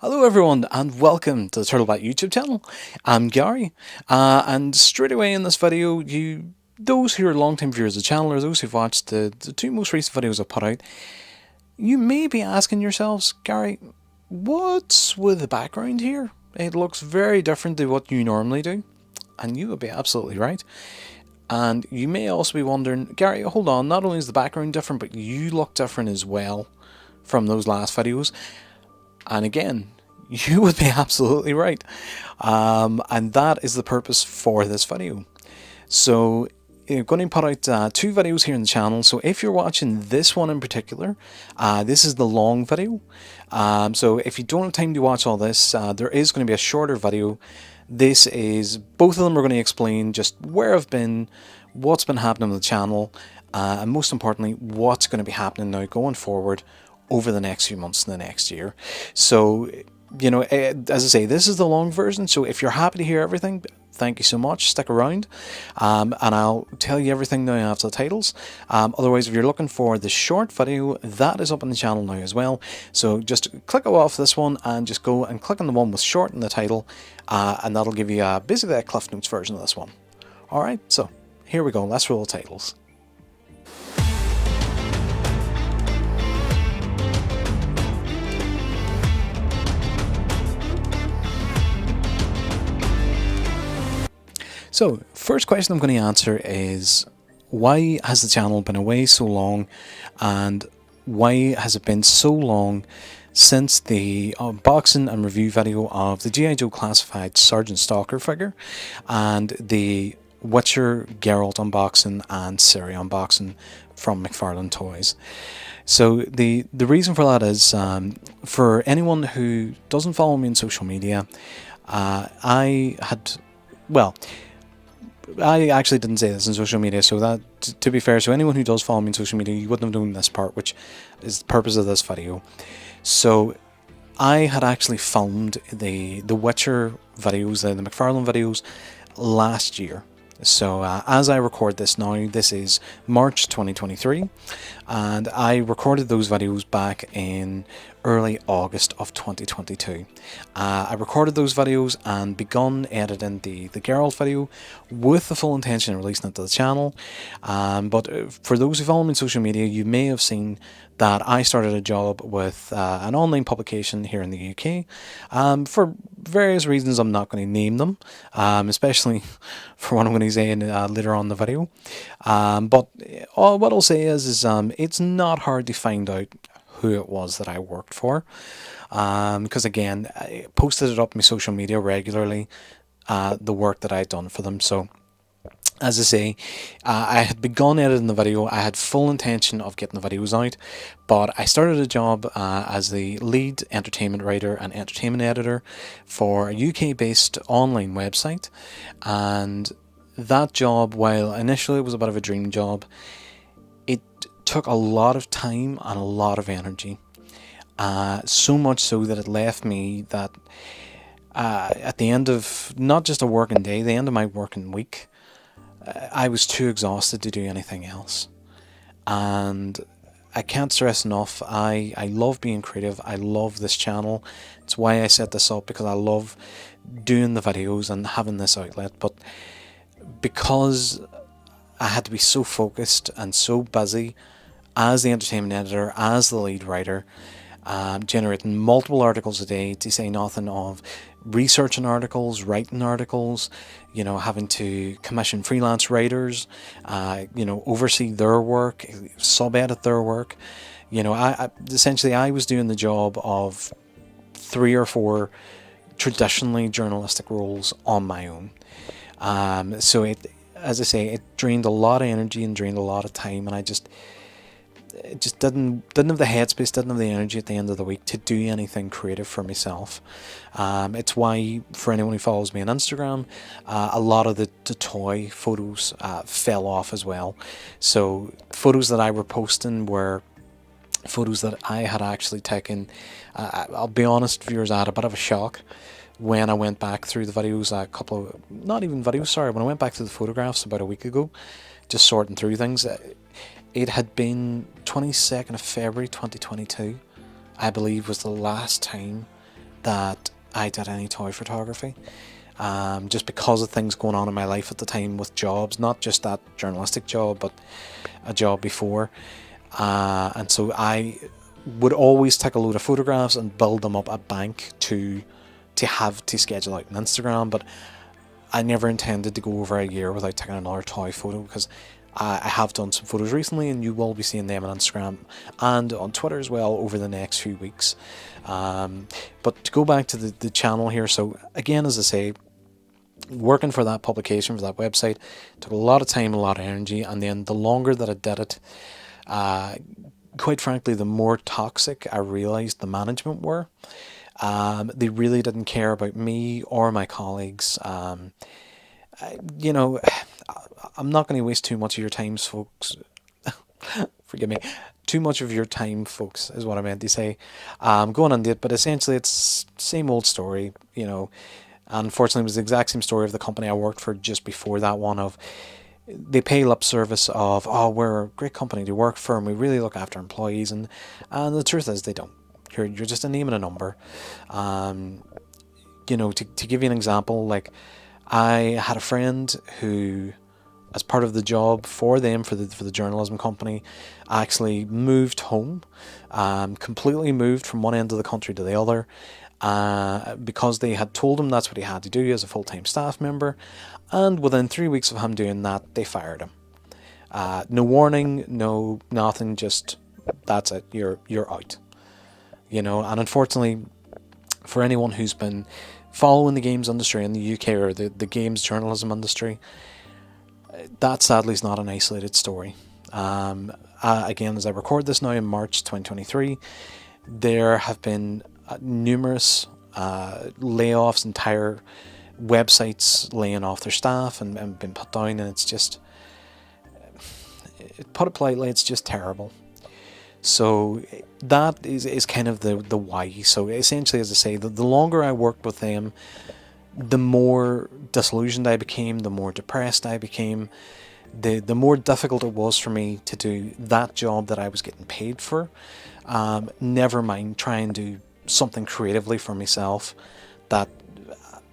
Hello everyone and welcome to the Turtlebat YouTube channel. I'm Gary, and straight away in this video, those who are long-time viewers of the channel or those who've watched the two most recent videos I put out, you may be asking yourselves, Gary, what's with the background here? It looks very different to what you normally do, and you would be absolutely right. And you may also be wondering, Gary, hold on, not only is the background different, but you look different as well from those last videos. And again, you would be absolutely right. And that is the purpose for this video. So I'm going to put out two videos here on the channel. So if you're watching this one in particular, this is the long video. So if you don't have time to watch all this, there is going to be a shorter video. This is, both of them are going to explain just where I've been, what's been happening on the channel, and most importantly, what's going to be happening now going forward over the next few months and the next year. So, you know, as I say, this is the long version, so if you're happy to hear everything, thank you so much, stick around, and I'll tell you everything now after the titles. Otherwise, if you're looking for the short video, that is up on the channel now as well, so just click off this one and just go and click on the one with short in the title, and that'll give you basically a Cliff Notes version of this one. Alright, so here we go, let's roll the titles. So, first question I'm going to answer is, why has the channel been away so long, and why has it been so long since the unboxing and review video of the G.I. Joe Classified Sergeant Stalker figure, and the Witcher Geralt unboxing and Siri unboxing from McFarlane Toys? So the reason for that is, for anyone who doesn't follow me on social media, I actually didn't say this on social media, so that, to be fair, so anyone who does follow me on social media, you wouldn't have known this part, which is the purpose of this video. So I had actually filmed the Witcher videos, the McFarlane videos, last year. So as I record this now, this is March 2023, and I recorded those videos back in early August of 2022. I recorded those videos and begun editing the Geralt video with the full intention of releasing it to the channel. But for those who follow me on social media, you may have seen that I started a job with an online publication here in the UK. For various reasons, I'm not going to name them, especially for what I'm going to say later on in the video. But what I'll say is it's not hard to find out who it was that I worked for, because again, I posted it up on my social media regularly, the work that I'd done for them. So as I say, I had begun editing the video. I had full intention of getting the videos out, but I started a job as the lead entertainment writer and entertainment editor for a UK-based online website, and that job, while initially it was a bit of a dream job, it took a lot of time and a lot of energy, so much so that it left me that at the end of not just a working day, the end of my working week, I was too exhausted to do anything else. And I can't stress enough, I love being creative. I love this channel. It's why I set this up, because I love doing the videos and having this outlet. But because I had to be so focused and so busy as the entertainment editor, as the lead writer, generating multiple articles a day, to say nothing of researching articles, writing articles, you know, having to commission freelance writers, you know, oversee their work, sub-edit their work. You know, I essentially I was doing the job of 3 or 4 traditionally journalistic roles on my own. So it, as I say, it drained a lot of energy and drained a lot of time, and I just didn't have the headspace, didn't have the energy at the end of the week to do anything creative for myself. It's why, for anyone who follows me on Instagram, a lot of the toy photos fell off as well. So photos that I were posting were photos that I had actually taken. I'll be honest, viewers, I had a bit of a shock when I went back through the videos, when I went back to the photographs about a week ago, just sorting through things. It had been 22nd of February 2022, I believe, was the last time that I did any toy photography. Just because of things going on in my life at the time with jobs, not just that journalistic job, but a job before. And so I would always take a load of photographs and build them up a bank to have to schedule out on Instagram. But I never intended to go over a year without taking another toy photo, because I have done some photos recently, and you will be seeing them on Instagram and on Twitter as well over the next few weeks. But to go back to the channel here, so again, as I say, working for that publication, for that website, took a lot of time, a lot of energy, and then the longer that I did it, quite frankly, the more toxic I realised the management were. They really didn't care about me or my colleagues. You know, I'm not going to waste too much of your time, folks. Forgive me. Too much of your time, folks, is what I meant to say. Going on it, but essentially it's same old story, you know. Unfortunately, it was the exact same story of the company I worked for just before that one. Of they pay lip service of, oh, we're a great company to work for and we really look after employees, and the truth is they don't. You're just a name and a number. You know, to give you an example, like I had a friend who, as part of the job for them, for the journalism company, actually moved home, completely moved from one end of the country to the other, because they had told him that's what he had to do as a full-time staff member, and within 3 weeks of him doing that, they fired him. No warning, no nothing, just that's it. You're out. You know, and unfortunately, for anyone who's been following the games industry in the UK, or the games journalism industry, that sadly is not an isolated story. Again, as I record this now in March 2023, there have been numerous layoffs, entire websites laying off their staff and been put down, and it's just, put it politely, it's just terrible. So that is kind of the why. So essentially, as I say, the longer I worked with them, the more disillusioned I became, the more depressed I became, the more difficult it was for me to do that job that I was getting paid for. Never mind try and do something creatively for myself that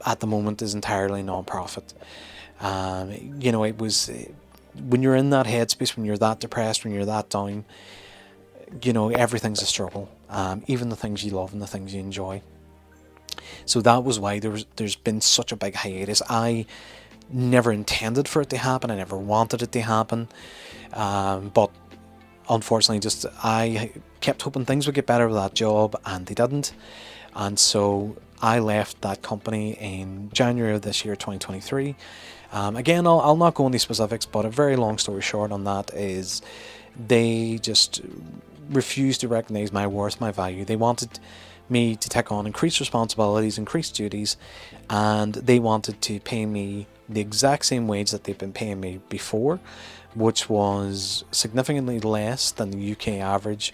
at the moment is entirely non-profit. You know, it was, when you're in that headspace, when you're that depressed, when you're that down, you know, everything's a struggle, even the things you love and the things you enjoy. So that was why there's been such a big hiatus. I never intended for it to happen. I never wanted it to happen. But unfortunately, just I kept hoping things would get better with that job, and they didn't. And so I left that company in January of this year, 2023. Again, I'll not go into specifics, but a very long story short on that is they just refused to recognise my worth, my value. They wanted me to take on increased responsibilities, increased duties, and they wanted to pay me the exact same wage that they've been paying me before, which was significantly less than the UK average,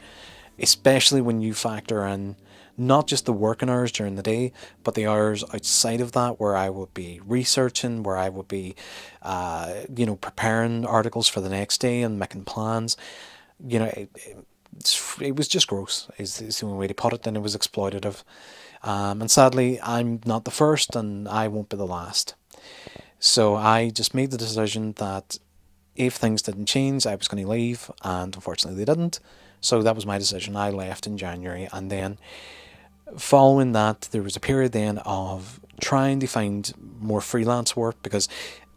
especially when you factor in not just the working hours during the day, but the hours outside of that, where I would be researching, where I would be, you know, preparing articles for the next day and making plans. You know, it was just gross, is the only way to put it, and it was exploitative. And sadly, I'm not the first, and I won't be the last. So I just made the decision that if things didn't change, I was going to leave, and unfortunately they didn't. So that was my decision. I left in January, and then following that, there was a period then of trying to find more freelance work, because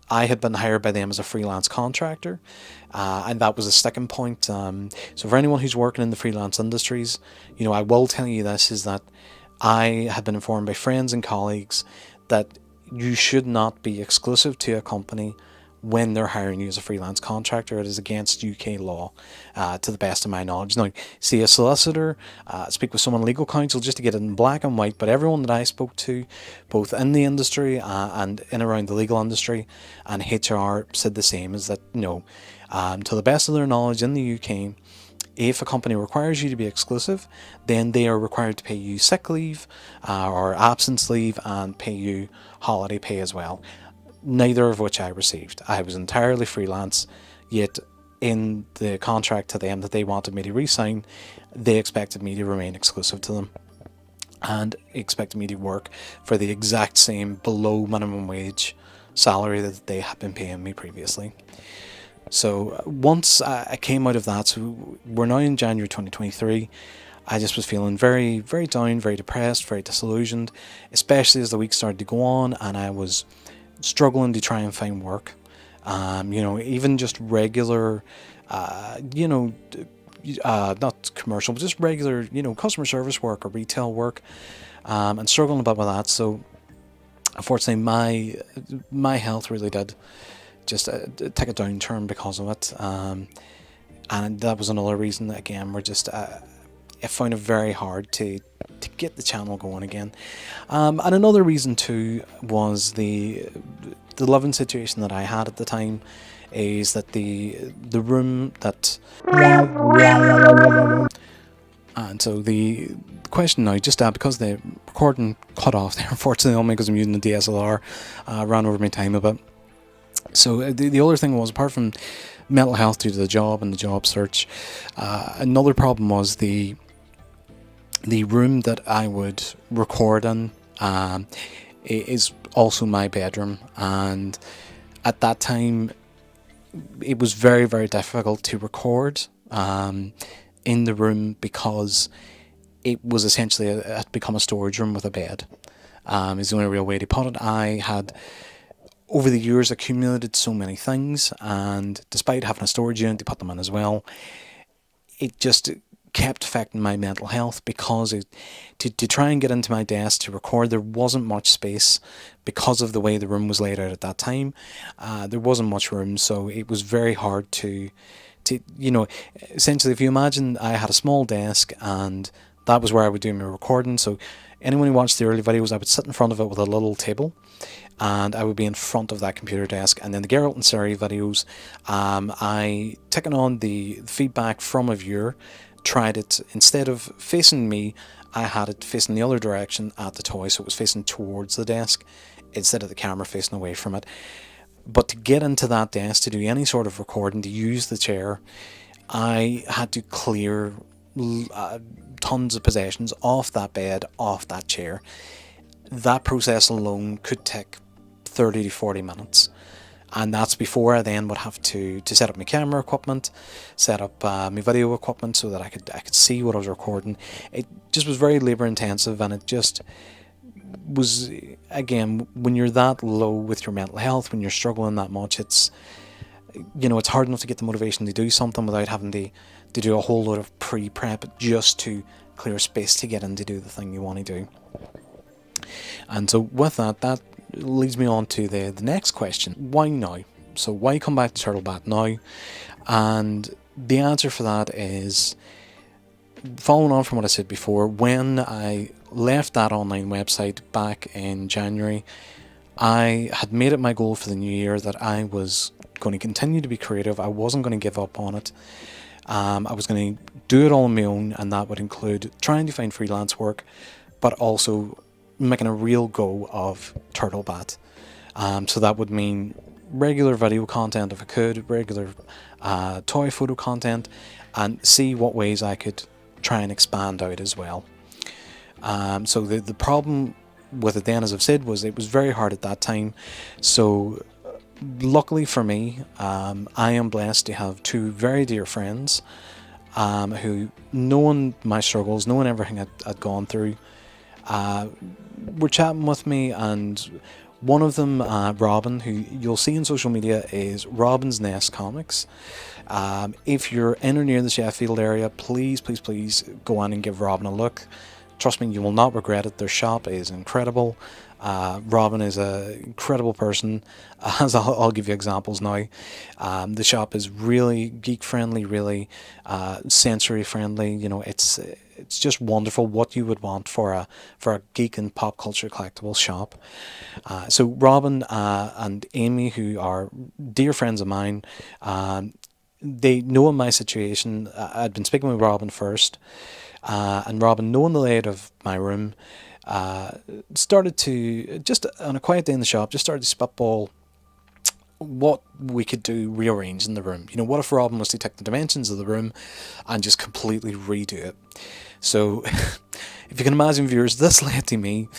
I had been hired by them as a freelance contractor, and that was a sticking point. So for anyone who's working in the freelance industries, you know, I will tell you this, is that I have been informed by friends and colleagues that you should not be exclusive to a company when they're hiring you as a freelance contractor. It is against UK law, to the best of my knowledge. Now, see a solicitor, speak with someone legal counsel just to get it in black and white, but everyone that I spoke to, both in the industry and in around the legal industry and HR, said the same, is that no, to the best of their knowledge in the UK, if a company requires you to be exclusive, then they are required to pay you sick leave or absence leave, and pay you holiday pay as well. Neither of which I received. I was entirely freelance, yet in the contract to them that they wanted me to re-sign, they expected me to remain exclusive to them. and expected me to work for the exact same below minimum wage salary that they had been paying me previously. So once I came out of that, so we're now in January 2023, I just was feeling very, very down, very depressed, very disillusioned, especially as the week started to go on and I was struggling to try and find work. Even just regular, not commercial, but just regular, customer service work or retail work, and struggling a bit with that. So, unfortunately, my health really did just take a downturn because of it, and that was another reason that, again, I found it very hard to get the channel going again. And another reason too was the living situation that I had at the time, is that the room that, and so the question now, just because the recording cut off there, unfortunately, only because I'm using the DSLR, ran over my time a bit. So the other thing was, apart from mental health due to the job and the job search, another problem was the room that I would record in is also my bedroom, and at that time it was very, very difficult to record in the room because it was essentially had become a storage room with a bed. Is the only real way to put it. I had over the years accumulated so many things, and despite having a storage unit to put them in as well, it just kept affecting my mental health because to try and get into my desk to record, there wasn't much space because of the way the room was laid out at that time. There wasn't much room, so it was very hard to essentially, if you imagine I had a small desk and that was where I would do my recording. So anyone who watched the early videos, I would sit in front of it with a little table, and I would be in front of that computer desk. And then the Geralt and Siri videos, I taken on the feedback from a viewer, tried it, instead of facing me, I had it facing the other direction at the toy, so it was facing towards the desk instead of the camera facing away from it. But to get into that desk, to do any sort of recording, to use the chair, I had to clear tons of possessions off that bed, off that chair. That process alone could take 30 to 40 minutes. And that's before I then would have to set up my camera equipment, set up my video equipment so that I could see what I was recording. It just was very labour intensive, and it just was, again, when you're that low with your mental health, when you're struggling that much, it's hard enough to get the motivation to do something without having to do a whole lot of pre-prep just to clear space to get in to do the thing you want to do. And so with that leads me on to the next question. Why now? So why come back to Turtlebat now? And the answer for that is, following on from what I said before, when I left that online website back in January, I had made it my goal for the new year that I was going to continue to be creative. I wasn't going to give up on it. I was going to do it all on my own, and that would include trying to find freelance work, but also making a real go of Turtlebat. So that would mean regular video content if I could, regular toy photo content, and see what ways I could try and expand out as well. So the problem with it then, as I've said, was it was very hard at that time. So luckily for me, I am blessed to have two very dear friends who, knowing my struggles, knowing everything I'd gone through, were chatting with me, and one of them, Robin, who you'll see on social media, is Robin's Nest Comics. If you're in or near the Sheffield area, please go on and give Robin a look. Trust me, you will not regret it. Their shop is incredible. Robin is an incredible person, as I'll give you examples now. The shop is really geek friendly, really sensory friendly. It's just wonderful, what you would want for a geek and pop culture collectibles shop. So Robin and Amy, who are dear friends of mine, they know my situation. I'd been speaking with Robin first, and Robin, knowing the layout of my room, started to, just on a quiet day in the shop, just started to spitball what we could do rearranging the room. What if Robin was to take the dimensions of the room and just completely redo it? So if you can imagine, viewers, this led to me,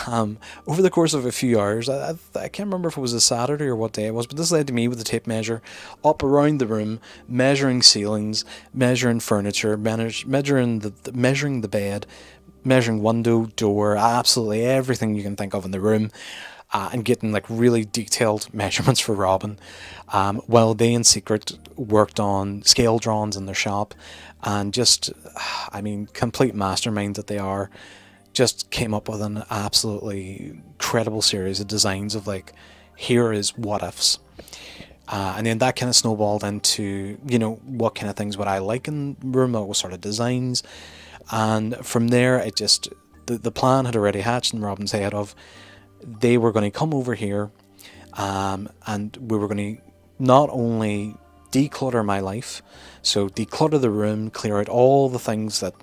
over the course of a few hours, I can't remember if it was a Saturday or what day it was, but this led to me with a tape measure up around the room, measuring ceilings, measuring furniture, measuring the bed, measuring window, door, absolutely everything you can think of in the room. And getting like really detailed measurements for Robin, while they in secret worked on scale drawings in their shop, and just, I mean, complete masterminds that they are, just came up with an absolutely incredible series of designs of like, here is what ifs. And then that kind of snowballed into, what kind of things would I like in the room, what sort of designs. And from there, it just, the plan had already hatched in Robin's head of, they were going to come over here, and we were going to not only declutter my life, so declutter the room, clear out all the things that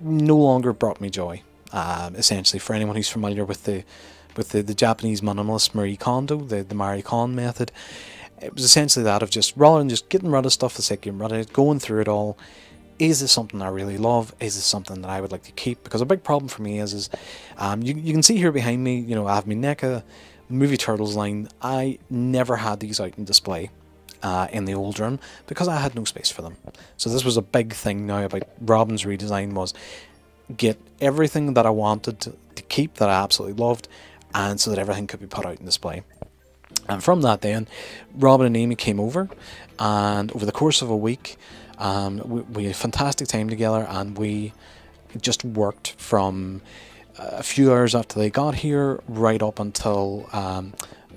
no longer brought me joy. Essentially, for anyone who's familiar with the Japanese minimalist Marie Kondo, the Marie Kondo method, it was essentially that of just, rather than just getting rid of stuff for the sake of getting rid of it, going through it all. Is this something I really love? Is this something that I would like to keep? Because a big problem for me is you can see here behind me, I have my NECA Movie Turtles line. I never had these out in display in the old room because I had no space for them. So this was a big thing now about Robin's redesign, was get everything that I wanted to keep, that I absolutely loved, and so that everything could be put out in display. And from that then, Robin and Amy came over, and over the course of a week, we had a fantastic time together, and we just worked from a few hours after they got here right up until a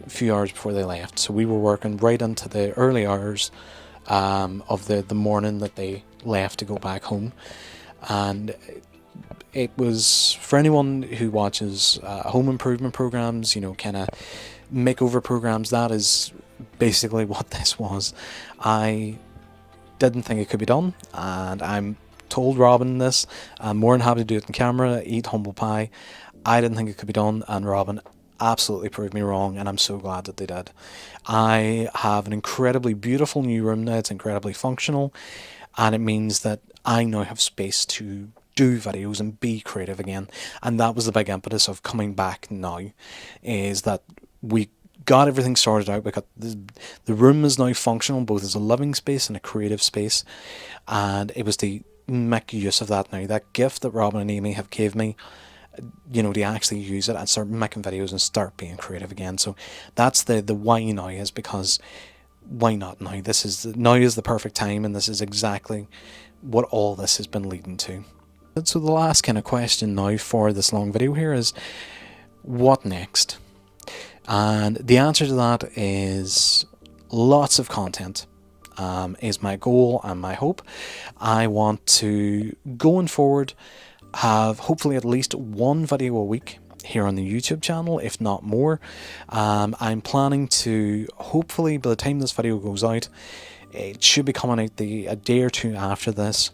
few hours before they left. So we were working right into the early hours of the morning that they left to go back home. And it was, for anyone who watches home improvement programs, kind of makeover programs, that is basically what this was. I didn't think it could be done, and I'm told Robin this. I'm more than happy to do it on camera, eat humble pie. I didn't think it could be done, and Robin absolutely proved me wrong, and I'm so glad that they did. I have an incredibly beautiful new room now. It's incredibly functional, and it means that I now have space to do videos and be creative again. And that was the big impetus of coming back now, is that we got everything sorted out. We got the room is now functional both as a living space and a creative space, and it was to make use of that now. That gift that Robin and Amy have gave me, to actually use it and start making videos and start being creative again. So that's the why now, is because why not now? Now is the perfect time, and this is exactly what all this has been leading to. So the last kind of question now for this long video here is, what next? And the answer to that is lots of content is my goal and my hope. I want to, going forward, have hopefully at least one video a week here on the YouTube channel, if not more. I'm planning to, hopefully by the time this video goes out, it should be coming out a day or two after this,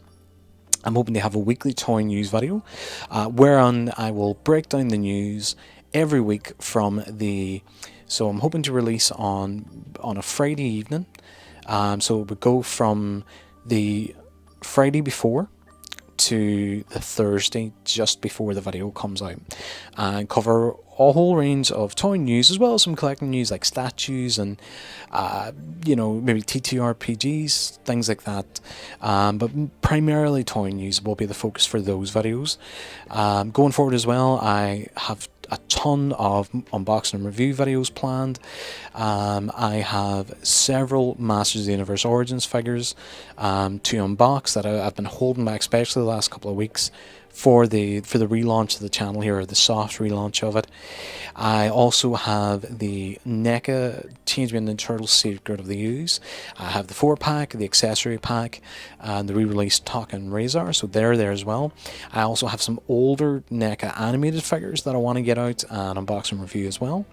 I'm hoping to have a weekly toy news video, whereon I will break down the news every week so I'm hoping to release on a Friday evening. So it would go from the Friday before to the Thursday just before the video comes out, and cover a whole range of toy news, as well as some collecting news like statues and maybe TTRPGs, things like that, but primarily toy news will be the focus for those videos. Going forward as well, I have a ton of unboxing and review videos planned. I have several Masters of the Universe Origins figures to unbox that I've been holding back, especially the last couple of weeks, for the relaunch of the channel here, or the soft relaunch of it. I also have the NECA Teenage Mutant Ninja Turtles Secret of the Ooze. I have the 4-pack, the accessory pack, and the re-released Talk and Razor, so they're there as well. I also have some older NECA animated figures that I want to get out and unbox and review as well.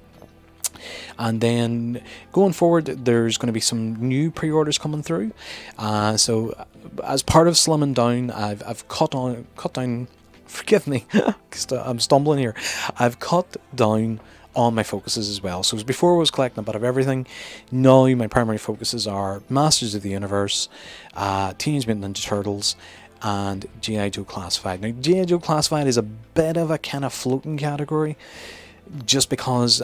And then going forward, there's going to be some new pre-orders coming through. So as part of slimming down, I've cut down. Forgive me, I'm stumbling here. I've cut down on my focuses as well. So before I was collecting a bit of everything. Now my primary focuses are Masters of the Universe, Teenage Mutant Ninja Turtles, and G.I. Joe Classified. Now, G.I. Joe Classified is a bit of a kind of floating category, just because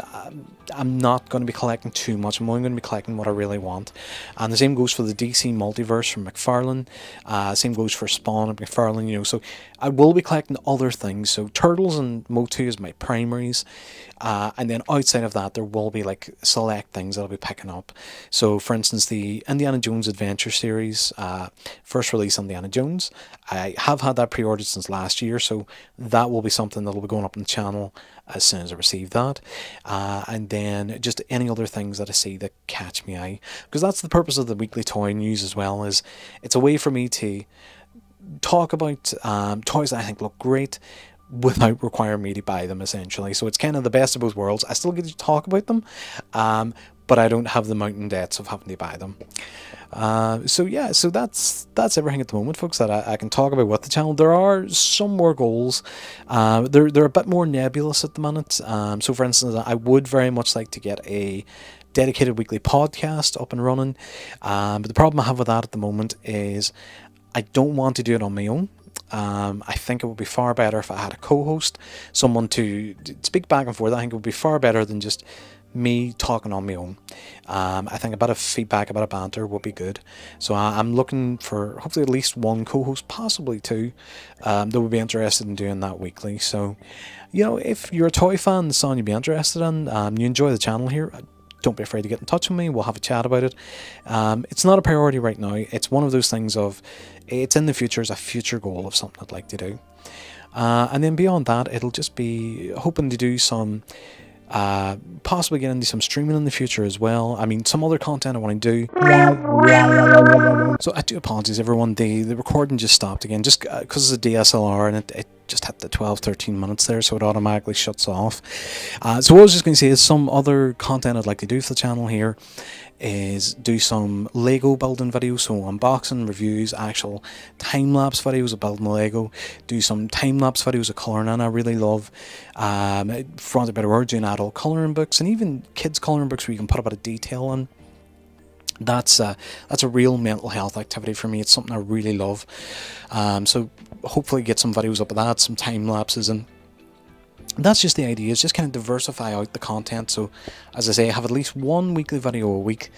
I'm not going to be collecting too much. I'm only going to be collecting what I really want. And the same goes for the DC Multiverse from McFarlane. Same goes for Spawn and McFarlane, so I will be collecting other things. So Turtles and Motu is my primaries. And then outside of that, there will be like select things that I'll be picking up. So for instance, the Indiana Jones Adventure Series, first release Indiana Jones. I have had that pre-ordered since last year, so that will be something that will be going up on the channel as soon as I receive that. And then just any other things that I see that catch me eye, because that's the purpose of the weekly toy news as well, is it's a way for me to talk about toys that I think look great without requiring me to buy them, essentially. So it's kind of the best of both worlds. I still get to talk about them, but I don't have the mountain debts of having to buy them. So that's everything at the moment, folks, that I can talk about with the channel. There are some more goals. They're a bit more nebulous at the minute. So for instance, I would very much like to get a dedicated weekly podcast up and running. But the problem I have with that at the moment is I don't want to do it on my own. I think it would be far better if I had a co-host, someone to speak back and forth. I think it would be far better than just me talking on my own. I think a bit of feedback, a bit of banter would be good. So I'm looking for hopefully at least one co-host, possibly two, that would be interested in doing that weekly. So, if you're a toy fan, the song you'd be interested in, you enjoy the channel here, don't be afraid to get in touch with me. We'll have a chat about it. It's not a priority right now. It's one of those things of, it's in the future, as a future goal of something I'd like to do. And then beyond that, it'll just be hoping to do some, possibly get into some streaming in the future as well. I mean, some other content I want to do. So I do apologize, everyone. The recording just stopped again, just because it's a DSLR, and it just hit the 12-13 minutes there, so it automatically shuts off. So what I was just going to say is some other content I'd like to do for the channel here is do some Lego building videos, so unboxing, reviews, actual time-lapse videos of building Lego, do some time-lapse videos of colouring, and I really love, for want of a better word, doing adult colouring books, and even kids colouring books where you can put a bit of detail in. That's a real mental health activity for me. It's something I really love. So hopefully get some videos up of that, some time lapses, and that's just the idea. It's just kind of diversify out the content. So as I say, I have at least one weekly video a week,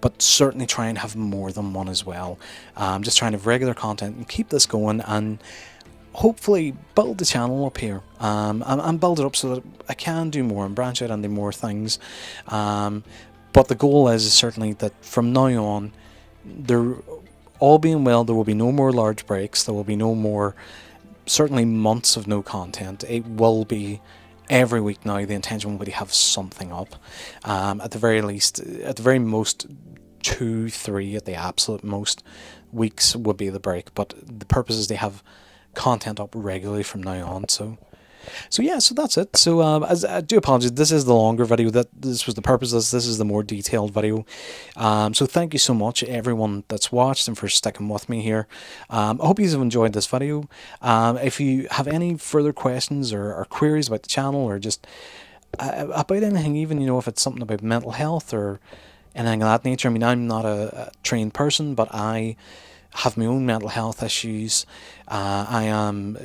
but certainly try and have more than one as well. Just trying to have regular content and keep this going, and hopefully build the channel up here, and build it up so that I can do more and branch out and do more things. But the goal is certainly that from now on, all being well, there will be no more large breaks. There will be no more, certainly months of no content. It will be every week now. The intention will be to have something up. At the very least, at the very most, 2-3 at the absolute most weeks would be the break. But the purpose is to have content up regularly from now on. So that's it. So as I do apologize, this is the longer video. This was the purpose of this. This is the more detailed video. So thank you so much, everyone that's watched, and for sticking with me here. I hope you have enjoyed this video. If you have any further questions or queries about the channel, or just about anything, even if it's something about mental health or anything of that nature. I mean, I'm not a trained person, but I have my own mental health issues. I am,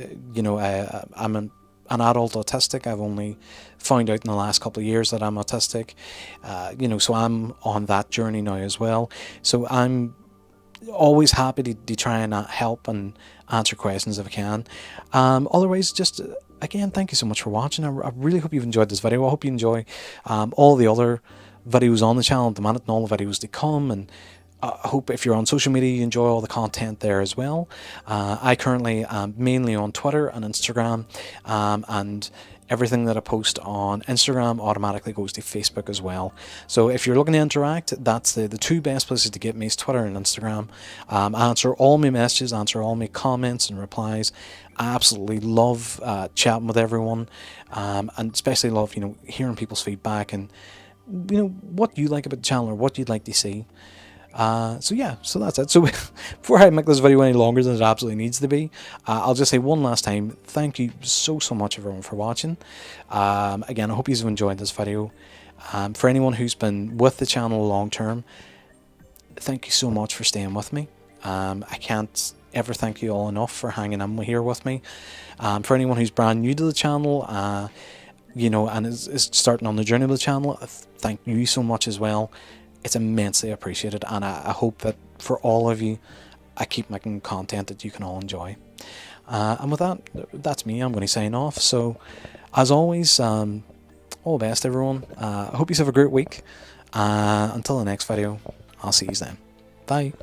I'm an adult autistic. I've only found out in the last couple of years that I'm autistic, so I'm on that journey now as well. So I'm always happy to try and help and answer questions if I can. Otherwise, just again, thank you so much for watching. I really hope you've enjoyed this video. I hope you enjoy all the other videos on the channel at the minute and all the videos to come, and I hope if you're on social media you enjoy all the content there as well. I currently am mainly on Twitter and Instagram, and everything that I post on Instagram automatically goes to Facebook as well. So if you're looking to interact, that's the two best places to get me is Twitter and Instagram. I answer all my messages, answer all my comments and replies. I absolutely love chatting with everyone, and especially love hearing people's feedback and what you like about the channel or what you'd like to see. So that's it. So before I make this video any longer than it absolutely needs to be, I'll just say one last time, thank you so much everyone for watching. Again, I hope you've enjoyed this video. For anyone who's been with the channel long term, thank you so much for staying with me. I can't ever thank you all enough for hanging in here with me. For anyone who's brand new to the channel, and is starting on the journey of the channel, thank you so much as well. It's immensely appreciated, and I hope that for all of you, I keep making content that you can all enjoy. And with that, that's me. I'm going to sign off. So, as always, all the best, everyone. I hope you have a great week. Until the next video, I'll see you then. Bye.